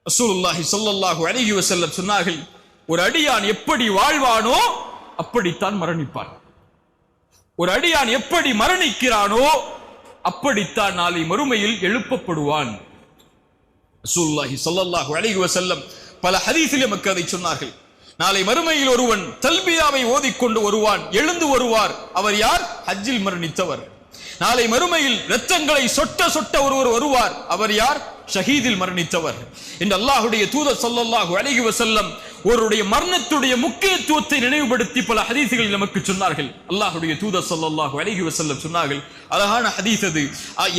ரசூலுல்லாஹி ஸல்லல்லாஹு அலைஹி வஸல்லம் சொன்னார்கள், ஒரு அடியான் எப்படி வாழ்வானோ அப்படித்தான் மரணிப்பான். ஒரு அடியான் எப்படி மரணிக்கிறானோ அப்படித்தான் நாளை மறுமையில் எழுப்பப்படுவான். ரசூலுல்லாஹி ஸல்லல்லாஹு அலைஹி வஸல்லம் பல ஹதீஸில் நமக்கு அதை சொன்னார்கள். நாளை மறுமையில் ஒருவன் தல்பியாவை ஓதிக்கொண்டு வருவான், எழுந்து வருவார். அவர் யார்? ஹஜ்ஜில் மரணித்தவர். நாளை மறுமையில் இரத்தங்களை சொட்ட சொட்ட ஒருவர் வருவார். அவர் யார்? ஷஹீதில் மரணித்தவர். என்று அல்லாஹ்வுடைய தூதர் ஸல்லல்லாஹு அலைஹி வஸல்லம் ஒருவருடைய மரணத்துடைய முக்கியத்துவத்தை நினைவுபடுத்தி பல ஹதீஸ்களில் நமக்கு சொன்னார்கள். அல்லாஹ்வுடைய தூதர் ஸல்லல்லாஹு அலைஹி வஸல்லம் சொன்னார்கள், அழகான ஹதீஸ் அது.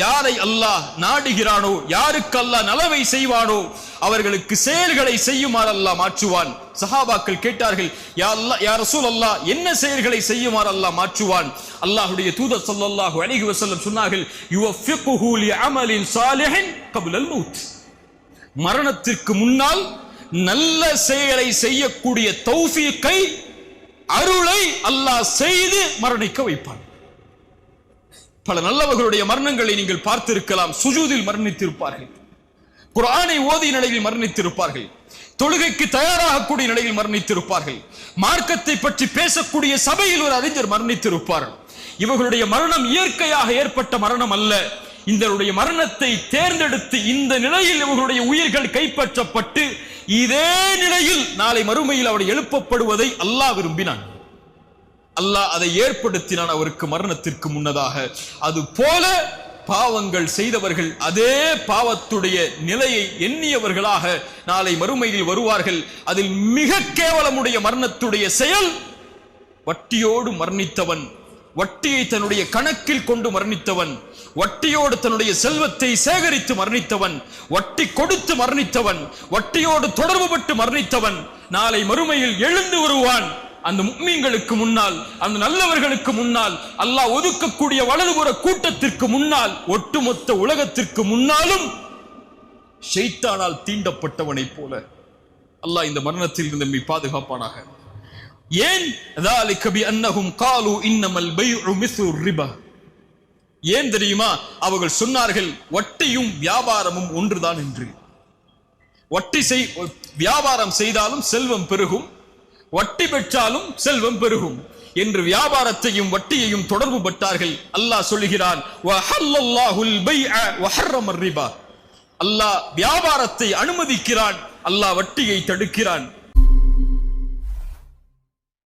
யாரை அல்லாஹ் நாடுகிறானோ, யாருக்கு அல்லாஹ் நலவை செய்வானோ அவர்களுக்கு செயல்களை செய்யுமாறு அல்லாஹ் மாற்றுவான். சஹாபாக்கள் கேட்டார்கள், யா அல்லாஹ், யா ரசூலல்லாஹ், என்ன செயல்களை செய்யுமாறு அல்லாஹ் மாற்றுவான்? அல்லாஹ்வுடைய தூதர் ஸல்லல்லாஹு அலைஹி வஸல்லம் சொன்னார்கள், யுவஃபிகுஹு லிஅமலின் சாலிஹின் கப்லல் மௌத். மரணத்திற்கு முன்னால் நல்ல செயலை செய்யக்கூடிய தௌஃபீக்கை, அருளை அல்லாஹ் செய்து மரணிக்க வைப்பான். பல நல்லவர்களுடைய மரணங்களை நீங்கள் பார்த்திருக்கலாம். சுஜூதில் மரணித்திருப்பார்கள், குர்ஆனை ஓதிய நிலையில் மரணித்திருப்பார்கள், தொழுகைக்கு தயாராகக்கூடிய நிலையில் மரணித்திருப்பார்கள், மார்க்கத்தை பற்றி பேசக்கூடிய சபையில் ஒரு அறிஞர் மரணித்திருப்பார். இவர்களுடைய மரணம் இயற்கையாக ஏற்பட்ட மரணம் அல்ல. இந்த மரணத்தை தேர்ந்தெடுத்து இந்த நிலையில் இவர்களுடைய உயிர்கள் கைப்பற்றப்பட்டு இதே நிலையில் நாளை மறுமையில் அவர் எழுப்பப்படுவதை அல்லாஹ் விரும்பினான். அல்லாஹ் அதை ஏற்படுத்தினான் அவருக்கு மரணத்திற்கு முன்னதாக. அது போல பாவங்கள் செய்தவர்கள் அதே பாவத்துடைய நிலையை எண்ணியவர்களாக நாளை மறுமையில் வருவார்கள். அதில் மிக கேவலமுடைய மரணத்துடைய செயல் வட்டியோடு மரணித்தவன், வட்டியை தன்னுடைய கணக்கில் கொண்டு மரணித்தவன், வட்டியோடு தன்னுடைய செல்வத்தை சேகரித்து மரணித்தவன், வட்டி கொடுத்து மரணித்தவன், வட்டியோடு தொடர்பு பட்டு மரணித்தவன் நாளை மறுமையில் எழுந்து வருவான். அந்த முஃமின்களுக்கு முன்னால், அந்த நல்லவர்களுக்கு முன்னால், அல்லாஹ் ஒதுக்கக்கூடிய வலதுபுற கூட்டத்திற்கு முன்னால், ஒட்டுமொத்த உலகத்திற்கு முன்னாலும் ஷைத்தானால் தீண்டப்பட்டவனை போல அல்லாஹ் இந்த மரணத்தில் இருந்து நம்மை பாதுகாப்பானாக. ஏன்? ذلك بأنهم قالوا إنما البيع مثل الربا. ஏன் தெரியுமா? அவர்கள் சொன்னார்கள், வட்டியும் வியாபாரமும் ஒன்றுதான் என்று. வட்டி வியாபாரம் செய்தாலும் செல்வம் பெருகும், வட்டி பெற்றாலும் செல்வம் பெருகும் என்று வியாபாரத்தையும் வட்டியையும் தொடர்பு பட்டார்கள். அல்லாஹ் சொல்லுகிறான், வஹல்லல்லாஹுல் பைஅ வஹர்ரமர் ரிபா. அல்லாஹ் வியாபாரத்தை அனுமதிக்கிறான், அல்லாஹ் வட்டியை தடுக்கிறான்.